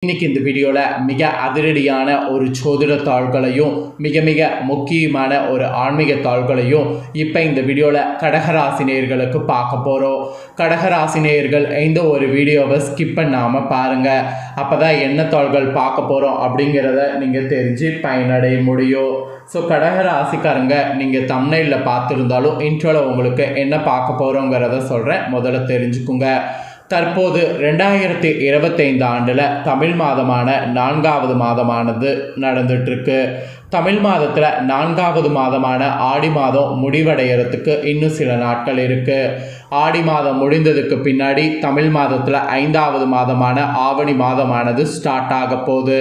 இன்னைக்கு இந்த வீடியோவில் மிக அதிரடியான ஒரு ஜோதிட தாள்களையும் மிக மிக முக்கியமான ஒரு ஆன்மீக தாள்களையும் இப்போ இந்த வீடியோவில் கடகராசினியர்களுக்கு பார்க்க போகிறோம். கடகராசினியர்கள் இந்த ஒரு வீடியோவை ஸ்கிப் பண்ணாமல் பாருங்கள். அப்போ தான் என்ன தாள்கள் பார்க்க போகிறோம் அப்படிங்கிறத நீங்கள் தெரிஞ்சு பயனடைய முடியும். ஸோ கடகராசிக்காரங்க நீங்கள் தம்ப்நெயிலில் பார்த்துருந்தாலும் இன்ட்ரோவில் உங்களுக்கு என்ன பார்க்க போகிறோங்கிறத சொல்கிறேன். முதல்ல தெரிஞ்சுக்குங்க. தற்போது 2025 ஆண்டில் தமிழ் மாதமான 4வது மாதமானது நடந்துகிட்ருக்கு. தமிழ் மாதத்தில் 4வது மாதமான ஆடி மாதம் முடிவடைகிறதுக்கு இன்னும் சில நாட்கள் இருக்குது. ஆடி மாதம் முடிந்ததுக்கு பின்னாடி தமிழ் மாதத்தில் 5வது மாதமான ஆவணி மாதமானது ஸ்டார்ட் ஆக போகுது.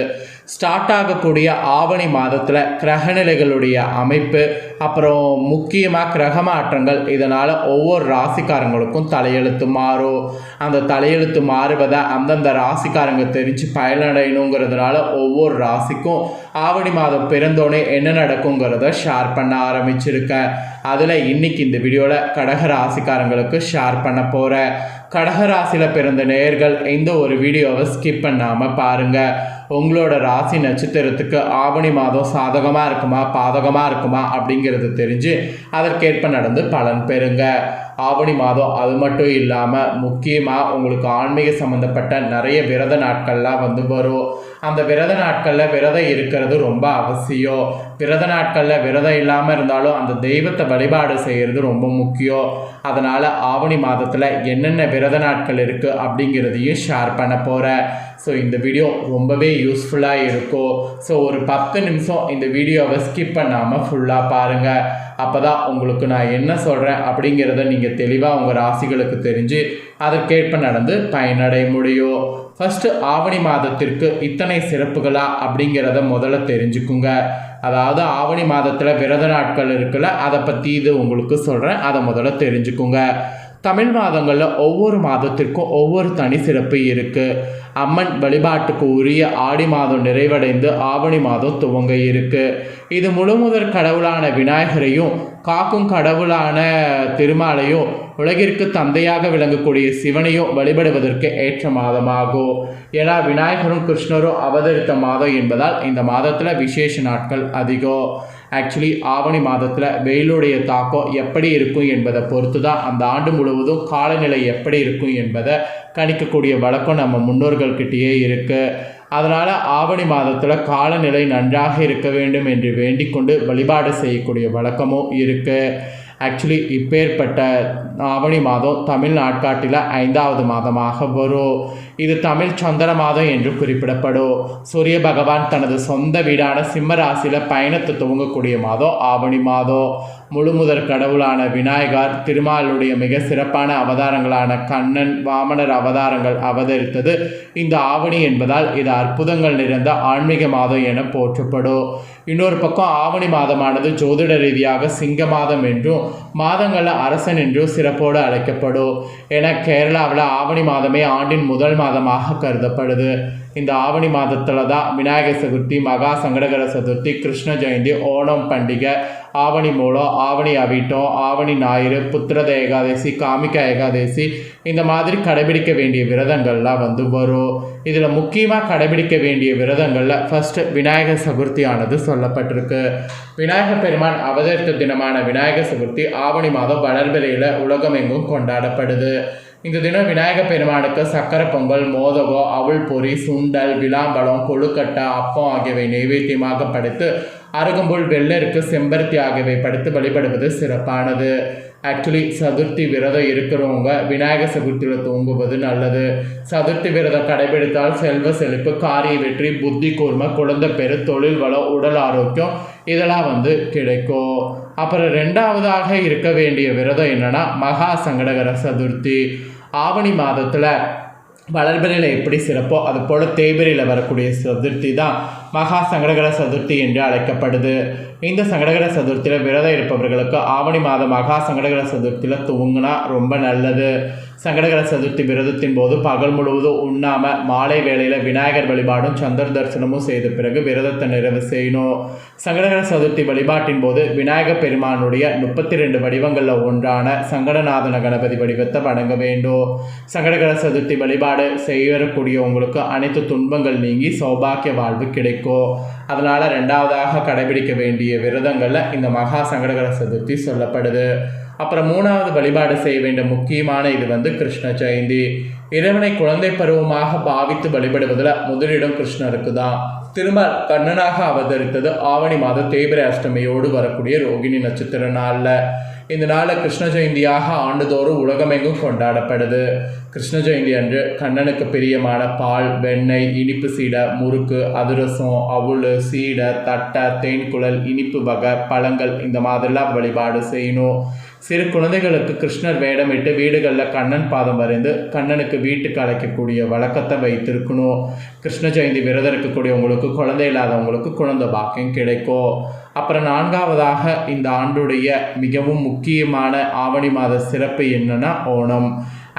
ஸ்டார்ட் ஆகக்கூடிய ஆவணி மாதத்தில் கிரகநிலைகளுடைய அமைப்பு, அப்புறம் முக்கியமாக கிரக மாற்றங்கள், இதனால் ஒவ்வொரு ராசிக்காரங்களுக்கும் தலையெழுத்து மாறும். அந்த தலையெழுத்து மாறுவதை அந்தந்த ராசிக்காரங்க தெரிஞ்சு பயனடையணுங்கிறதுனால ஒவ்வொரு ராசிக்கும் ஆவணி மாதம் பிறந்தோடனே என்ன நடக்குங்கிறத ஷேர் பண்ண ஆரம்பிச்சிருக்கேன். அதில் இன்றைக்கி இந்த வீடியோவில் கடக ராசிக்காரங்களுக்கு ஷேர் பண்ண போகிறேன். கடகராசியில் பிறந்த நேயர்கள் இந்த ஒரு வீடியோவை ஸ்கிப் பண்ணாமல் பாருங்கள். உங்களோட ராசி நட்சத்திரத்துக்கு ஆவணி மாதம் சாதகமாக இருக்குமா பாதகமாக இருக்குமா அப்படிங்கிறது தெரிஞ்சு அதற்கேற்ப நடந்து பலன் பெறுங்க. ஆவணி மாதம் அது மட்டும் இல்லாமல் முக்கியமாக உங்களுக்கு ஆன்மீக சம்மந்தப்பட்ட நிறைய விரத நாட்கள்லாம் வரும். அந்த விரத நாட்களில் விரதம் இருக்கிறது ரொம்ப அவசியம். விரத நாட்களில் விரதம் இல்லாமல் இருந்தாலும் அந்த தெய்வத்தை வழிபாடு செய்கிறது ரொம்ப முக்கியம். அதனால் ஆவணி மாதத்தில் என்னென்ன விரத நாட்கள் இருக்குது அப்படிங்கிறதையும் ஷேர் பண்ண போகிறேன். ஸோ இந்த வீடியோ ரொம்பவே யூஸ்ஃபுல்லாக இருக்கும். ஸோ ஒரு 10 நிமிஷம் இந்த வீடியோவை ஸ்கிப் பண்ணாமல் ஃபுல்லாக பாருங்கள். அப்போ தான் உங்களுக்கு நான் என்ன சொல்கிறேன் அப்படிங்கிறத நீங்கள் தெளிவாக உங்கள் ராசிகளுக்கு தெரிஞ்சு அதற்கேற்ப நடந்து பயனடைய முடியும். ஃபஸ்ட்டு ஆவணி மாதத்திற்கு இத்தனை சிறப்புகளா அப்படிங்கிறத முதல்ல தெரிஞ்சுக்குங்க. அதாவது ஆவணி மாதத்தில் விரத நாட்கள் இருக்குல்ல, அதை பற்றி இது உங்களுக்கு சொல்கிறேன். அதை முதல்ல தெரிஞ்சுக்குங்க. தமிழ் மாதங்களில் ஒவ்வொரு மாதத்திற்கும் ஒவ்வொரு தனி சிறப்பு இருக்குது. அம்மன் வழிபாட்டுக்கு உரிய ஆடி மாதம் நிறைவடைந்து ஆவணி மாதம் துவங்க இருக்குது. இது முழுமுதற் கடவுளான விநாயகரையும் காக்கும் கடவுளான திருமாலையும் உலகிற்கு தந்தையாக விளங்கக்கூடிய சிவனையும் வழிபடுவதற்கு ஏற்ற மாதமாகும். ஏன்னா விநாயகரும் கிருஷ்ணரும் அவதரித்த மாதம் என்பதால் இந்த மாதத்தில் விசேஷ நாட்கள் அதிகம். ஆக்சுவலி ஆவணி மாதத்தில் வெயிலுடைய தாக்கம் எப்படி இருக்கும் என்பதை பொறுத்து தான் அந்த ஆண்டு முழுவதும் காலநிலை எப்படி இருக்கும் என்பதை கணிக்கக்கூடிய வழக்கம் நம்ம முன்னோர்கள்கிட்டயே இருக்குது. அதனால் ஆவணி மாதத்தில் காலநிலை நன்றாக இருக்க வேண்டும் என்று வேண்டிக் கொண்டு வழிபாடு செய்யக்கூடிய வழக்கமும் இருக்குது. ஆக்சுவலி இப்பேற்பட்ட ஆவணி மாதம் தமிழ் நாட்காட்டில் 5வது மாதமாக வரும். இது தமிழ் சந்திர மாதம் என்று குறிப்பிடப்படும். சூரிய பகவான் தனது சொந்த வீடான சிம்ம ராசியில் பயணத்தை துவங்கக்கூடிய மாதம் ஆவணி மாதம். முழுமுதற் கடவுளான விநாயகர், திருமாலுடைய மிக சிறப்பான அவதாரங்களான கண்ணன், வாமனர் அவதாரங்கள் அவதரித்தது இந்த ஆவணி என்பதால் இது அற்புதங்கள் நிறைந்த ஆன்மீக மாதம் என போற்றப்படும். இன்னொரு பக்கம் ஆவணி மாதமானது ஜோதிட ரீதியாக சிங்க மாதம் என்றும் மாதங்களில் அரசன் என்றும் சிறப்போடு அழைக்கப்படும். என கேரளாவில் ஆவணி மாதமே ஆண்டின் முதல் மாதமாக கருதப்படுது. இந்த ஆவணி மாதத்தில் தான் விநாயகர் சதுர்த்தி, மகா சங்கடகர சதுர்த்தி, கிருஷ்ண ஜெயந்தி, ஓணம் பண்டிகை, ஆவணி மூலம், ஆவணி அவிட்டம், ஆவணி ஞாயிறு, புத்திரத ஏகாதசி, காமிக்க ஏகாதசி, இந்த மாதிரி கடைபிடிக்க வேண்டிய விரதங்கள்லாம் வரும். இதில் முக்கியமாக கடைபிடிக்க வேண்டிய விரதங்களில் ஃபஸ்ட்டு விநாயகர் சதுர்த்தியானது சொல்லப்பட்டிருக்கு. விநாயகர் பெருமான் அவதரித்த தினமான விநாயகர் சதுர்த்தி ஆவணி மாதம் வளர்பிறையில் உலகமெங்கும் கொண்டாடப்படுது. இந்த தினம் விநாயகர் பெருமானுக்கு சக்கரை பொங்கல், மோதகம், அவல் பொரி, சுண்டல், விளாம்பழம், கொழுக்கட்டை, அப்பம் ஆகியவை நைவேத்தியமாக படைத்து அருகம்புல், வெள்ளருக்கு, செம்பருத்தி ஆகியவை படைத்து வழிபடுவது சிறப்பானது. ஆக்சுவலி சதுர்த்தி விரதம் இருக்கிறவங்க விநாயகர் சதுர்த்தியில் தூங்குவது நல்லது. சதுர்த்தி விரதம் கடைபிடித்தால் செல்வ செழிப்பு, காரிய வெற்றி, புத்தி கூர்மை, குழந்தை பெரு, தொழில் வளம், உடல் ஆரோக்கியம் இதெல்லாம் கிடைக்கும். அப்புறம் 2வதாக இருக்க வேண்டிய விரதம் என்னென்னா மகா சங்கடகர சதுர்த்தி. ஆவணி மாதத்தில் வளர்பிறையில் எப்படி சிறப்போ அது போல் தேய்பிரையில் வரக்கூடிய சதுர்த்தி தான் மகா சங்கடகர சதுர்த்தி என்று அழைக்கப்படுது. இந்த சங்கடகர சதுர்த்தியில் விரதம் இருப்பவர்களுக்கு ஆவணி மாதம் மகா சங்கடகர சதுர்த்தியில் தூங்கினா ரொம்ப நல்லது. சங்கடகர சதுர்த்தி விரதத்தின் போது பகல் முழுவதும் உண்ணாம மாலை வேளையில் விநாயகர் வழிபாடும் சந்திர தரிசனமும் செய்த பிறகு விரதத்தை நிறைவு செய்யணும். சங்கடகர சதுர்த்தி வழிபாட்டின் போது விநாயகர் பெருமானுடைய 32 வடிவங்களில் ஒன்றான சங்கடநாதன கணபதி வடிவத்தை வணங்க வேண்டும். சங்கடகர சதுர்த்தி வழிபாடு செய்யக்கூடியவங்களுக்கு அனைத்து துன்பங்கள் நீங்கி சௌபாக்கிய வாழ்வு கிடைக்கும். அதனால் 2வதாக கடைபிடிக்க வேண்டிய விரதங்களில் இந்த மகா சங்கடகர சதுர்த்தி சொல்லப்படுது. அப்புறம் 3வது வழிபாடு செய்ய வேண்டிய முக்கியமான இது கிருஷ்ண ஜெயந்தி. இறைவனை குழந்தை பருவமாக பாவித்து வழிபடுவதில் முதலிடம் கிருஷ்ணருக்கு தான். திரும்ப கண்ணனாக அவதரித்தது ஆவணி மாத தேய்பிரை அஷ்டமியோடு வரக்கூடிய ரோகிணி நட்சத்திர நாளில். இந்த நாளில் கிருஷ்ண ஜெயந்தியாக ஆண்டுதோறும் உலகமெங்கும் கொண்டாடப்படுது. கிருஷ்ண ஜெயந்தி அன்று கண்ணனுக்கு பிரியமான பால், வெண்ணெய், இனிப்பு சீடை, முறுக்கு, அதிரசம், அவுள், சீடை, தட்டை, தேன்குழல், இனிப்பு வகை, பழங்கள் இந்த மாதிரிலாம் வழிபாடு செய்யணும். சிறு குழந்தைகளுக்கு கிருஷ்ணர் வேடமிட்டு வீடுகளில் கண்ணன் பாதம் வரைந்து கண்ணனுக்கு வீட்டுக்கு அழைக்கக்கூடிய வழக்கத்தை வைத்திருக்கணும். கிருஷ்ண ஜெயந்தி விரதம் இருக்கக்கூடியவங்களுக்கு, குழந்தை இல்லாதவங்களுக்கு குழந்தை பாக்கியம் கிடைக்கும். அப்புறம் 4வதாக இந்த ஆண்டுடைய மிகவும் முக்கியமான ஆவணி மாத சிறப்பு என்னன்னா ஓணம்.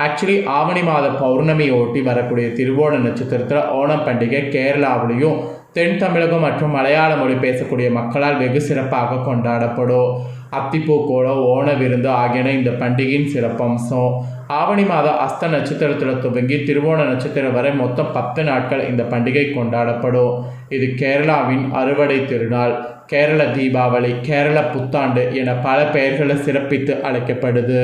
ஆக்சுவலி ஆவணி மாத பௌர்ணமியை ஒட்டி வரக்கூடிய திருவோண நட்சத்திரத்தில் ஓணம் பண்டிகை கேரளாவிலையும் தென் தமிழகம் மற்றும் மலையாள மொழி பேசக்கூடிய மக்களால் வெகு சிறப்பாக கொண்டாடப்படும். அத்திப்பூக்கோளம், ஓண விருந்து ஆகியன இந்த பண்டிகையின் சிறப்பம்சம். ஆவணி மாதம் அஸ்த நட்சத்திரத்தில் துவங்கி திருவோண நட்சத்திரம் வரை மொத்தம் 10 நாட்கள் இந்த பண்டிகை கொண்டாடப்படும். இது கேரளாவின் அறுவடை திருநாள், கேரள தீபாவளி, கேரள புத்தாண்டு என பல பெயர்களை சிறப்பித்து அழைக்கப்படுது.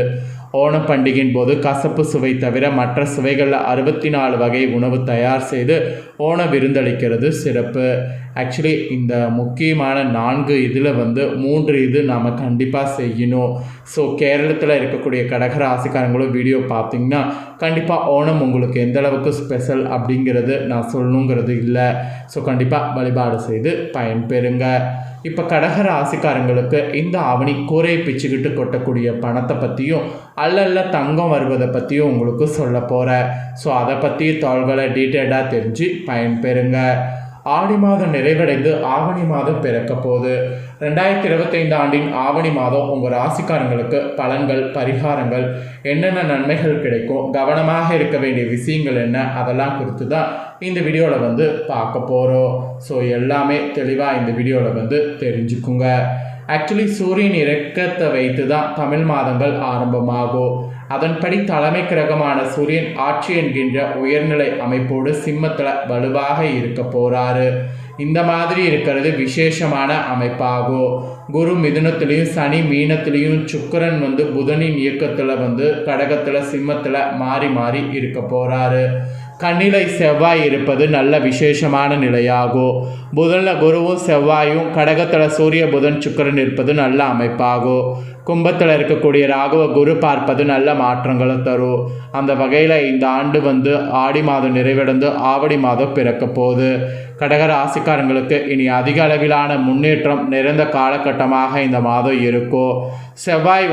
ஓணம் பண்டிகையின் போது கசப்பு சுவை தவிர மற்ற சுவைகளில் 64 வகை உணவு தயார் செய்து ஓண விருந்தளிக்கிறது சிறப்பு. ஆக்சுவலி இந்த முக்கியமான 4 இதில் 3 நாம் கண்டிப்பாக செய்யணும். ஸோ கேரளத்தில் இருக்கக்கூடிய கடகராசிக்காரங்களும் வீடியோ பார்த்தீங்கன்னா கண்டிப்பாக ஓணம் உங்களுக்கு எந்த அளவுக்கு ஸ்பெஷல் அப்படிங்கிறது நான் சொல்லணுங்கிறது இல்லை. ஸோ கண்டிப்பாக வழிபாடு செய்து பயன்பெறுங்க. இப்போ கடகராசிக்காரங்களுக்கு இந்த ஆவணி கூரையை பிச்சுக்கிட்டு கொட்டக்கூடிய பணத்தை பற்றியும் அல்ல தங்கம் வருவதை பற்றியும் உங்களுக்கு சொல்ல போகிறேன். ஸோ அதை பற்றி தாள்களை டீட்டெயிலாக தெரிஞ்சு பயன்பெறுங்க. ஆடி மாதம் நிறைவடைந்து ஆவணி மாதம் பிறக்க போகுது. 2025 ஆண்டின் ஆவணி மாதம் உங்கள் ராசிக்காரங்களுக்கு பலன்கள், பரிகாரங்கள், என்னென்ன நன்மைகள் கிடைக்கும், கவனமாக இருக்க வேண்டிய விஷயங்கள் என்ன, அதெல்லாம் குறித்து தான் இந்த வீடியோவில் பார்க்க போகிறோம். ஸோ எல்லாமே தெளிவாக இந்த வீடியோவில் தெரிஞ்சுக்குங்க. ஆக்சுவலி சூரியன் இறக்கத்தை வைத்து தான் தமிழ் மாதங்கள் ஆரம்பமாகும். அதன்படி தலைமை கிரகமான சூரியன் ஆட்சி என்கின்ற உயர்நிலை அமைப்போடு சிம்மத்தில் வலுவாக இருக்க போகிறாரு. இந்த மாதிரி இருக்கிறது விசேஷமான அமைப்பாகும். குரு மிதுனத்திலையும், சனி மீனத்திலையும், சுக்கிரன் புதனின் இயக்கத்தில் கடகத்தில், சிம்மத்தில் மாறி மாறி இருக்க போகிறாரு. கண்ணிலை செவ்வாய் இருப்பது நல்ல விசேஷமான நிலையாகும். புதனில் குருவும் செவ்வாயும், கடகத்தில் சூரிய புதன் சுக்கிரன் இருப்பது நல்ல அமைப்பாகும். கும்பத்தில் இருக்கக்கூடிய ராகுவ குரு பார்ப்பது நல்ல மாற்றங்களை தரும். அந்த வகையில் இந்த ஆண்டு ஆடி மாதம் நிறைவடைந்து ஆவணி மாதம் பிறக்க போகுது. கடக ராசிக்காரங்களுக்கு இனி அதிக அளவிலான முன்னேற்றம் நிறைந்த காலகட்டமாக இந்த மாதம் இருக்கும். செவ்வாய்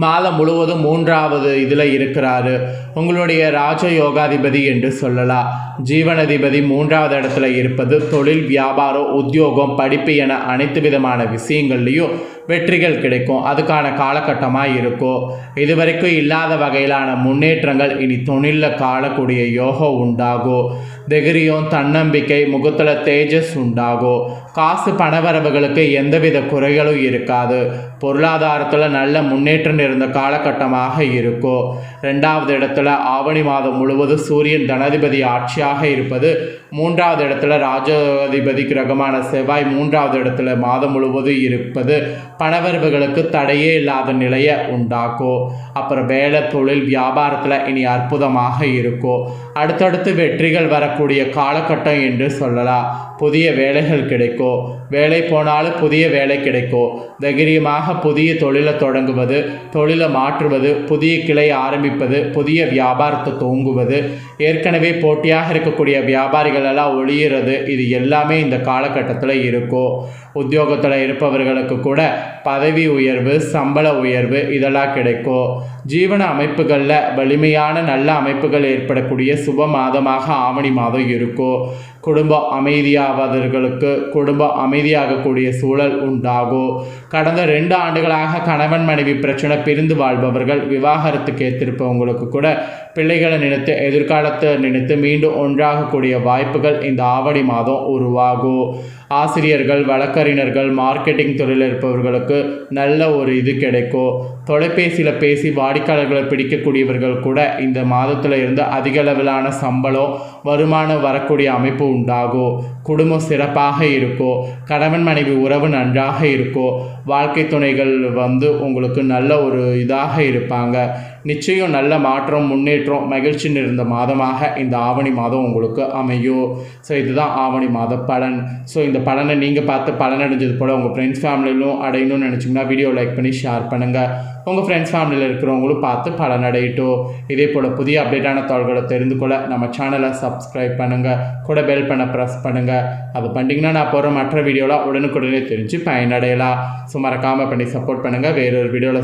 மாதம் முழுவதும் 3வது இதில் இருக்கிறாரு. உங்களுடைய ராஜ யோகாதிபதி என்று சொல்லலாம். ஜீவனதிபதி 3வது இடத்துல இருப்பது தொழில், வியாபாரம், உத்தியோகம், படிப்பு என அனைத்து விதமான விஷயங்கள்லையும் வெற்றிகள் கிடைக்கும். அதுக்கான காலகட்டமாக இருக்கும். இதுவரைக்கும் இல்லாத வகையிலான முன்னேற்றங்கள் இனி தொழிலில் காணக்கூடிய யோகம் உண்டாகும். தைரியம், தன்னம்பிக்கை, முகத்தில் தேஜஸ் உண்டாகும். காசு பணவரவுகளுக்கு எந்தவித குறைகளும் இருக்காது. பொருளாதாரத்தில் நல்ல முன்னேற்றம் இருந்த காலகட்டமாக இருக்கும். 2வது இடத்துல ஆவணி மாதம் முழுவதும் சூரியன் தனாதிபதி ஆட்சியாக இருப்பது, 3வது இடத்துல ராஜாதிபதி கிரகமான செவ்வாய் 3வது இடத்துல மாதம் முழுவதும் இருப்பது பணவரவுகளுக்கு தடையே இல்லாத நிலையை உண்டாக்கும். அப்புறம் வேலை, தொழில், வியாபாரத்தில் இனி அற்புதமாக இருக்கும். அடுத்தடுத்து வெற்றிகள் வரக்கூடிய காலகட்டம் என்று சொல்லலாம். புதிய வேலைகள் கிடைக்கும். வேலை போனாலும் புதிய வேலை கிடைக்கும். தைரியமாக புதிய தொழிலை தொடங்குவது, தொழிலை மாற்றுவது, புதிய கிளை ஆரம்பிப்பது, புதிய வியாபாரத்தை துவங்குவது, ஏற்கனவே போட்டியாக இருக்கக்கூடிய வியாபாரிகள் எல்லாம் ஒழியிறது, இது எல்லாமே இந்த காலகட்டத்தில் இருக்கும். உத்தியோகத்தில் இருப்பவர்களுக்கு கூட பதவி உயர்வு, சம்பள உயர்வு இதெல்லாம் கிடைக்கும். ஜீவன அமைப்புகளில் வலிமையான நல்ல அமைப்புகள் ஏற்படக்கூடிய சுப மாதமாக ஆவணி மாதம் இருக்கும். குடும்பம் அமைதியாகக்கூடிய சூழல் உண்டாகும். கடந்த 2 ஆண்டுகளாக கணவன் மனைவி பிரச்சனை பிரிந்து வாழ்பவர்கள், விவாகரத்துக்கு ஏற்றிருப்பவங்களுக்கு கூட பிள்ளைகளை நினைத்து எதிர்காலத்தை நினைத்து மீண்டும் ஒன்றாகக்கூடிய வாய்ப்புகள் இந்த ஆவணி மாதம் உருவாகும். ஆசிரியர்கள், வழக்கறிஞர்கள், மார்க்கெட்டிங் துறையில் இருப்பவர்களுக்கு நல்ல ஒரு இது கிடைக்கும். தொலைபேசியில் பேசி வாடிக்கையாளர்களை பிடிக்கக்கூடியவர்கள் கூட இந்த மாதத்தில் இருந்து அதிக அளவிலான சம்பளம், வருமானம் வரக்கூடிய அமைப்பு உண்டாகும். குடும்பம் சிறப்பாக இருக்கும். கணவன் மனைவி உறவு நன்றாக இருக்கும். வாழ்க்கை துணைகள் உங்களுக்கு நல்ல ஒரு இதாக இருப்பாங்க. நிச்சயம் நல்ல மாற்றம், முன்னேற்றம், மகிழ்ச்சி நிறைந்த மாதமாக இந்த ஆவணி மாதம் உங்களுக்கு அமையும். ஸோ இதுதான் ஆவணி மாத பலன். ஸோ இந்த பலனை நீங்கள் பார்த்து பலனடைஞ்சது போல் உங்கள் ஃப்ரெண்ட்ஸ் ஃபேமிலியிலும் அடையணும்னு நினச்சிங்கன்னா வீடியோ லைக் பண்ணி ஷேர் பண்ணுங்கள். உங்கள் ஃப்ரெண்ட்ஸ் ஃபேமிலியில் இருக்கிறவங்களும் பார்த்து பலனடையட்டும். இதே போல் புதிய அப்டேட்டான தகவல்களை தெரிந்து கொள்ள நம்ம சேனலை சப்ஸ்கிரைப் பண்ணுங்கள். கூட பெல் பண்ண ப்ரெஸ் பண்ணுங்கள். அது பண்ணிங்கன்னா நான் போகிற மற்ற வீடியோலாம் உடனுக்குடனே தெரிஞ்சு பயனடையலாம். ஸோ மறக்காமல் பண்ணி சப்போர்ட் பண்ணுங்கள். வேறொரு வீடியோவில்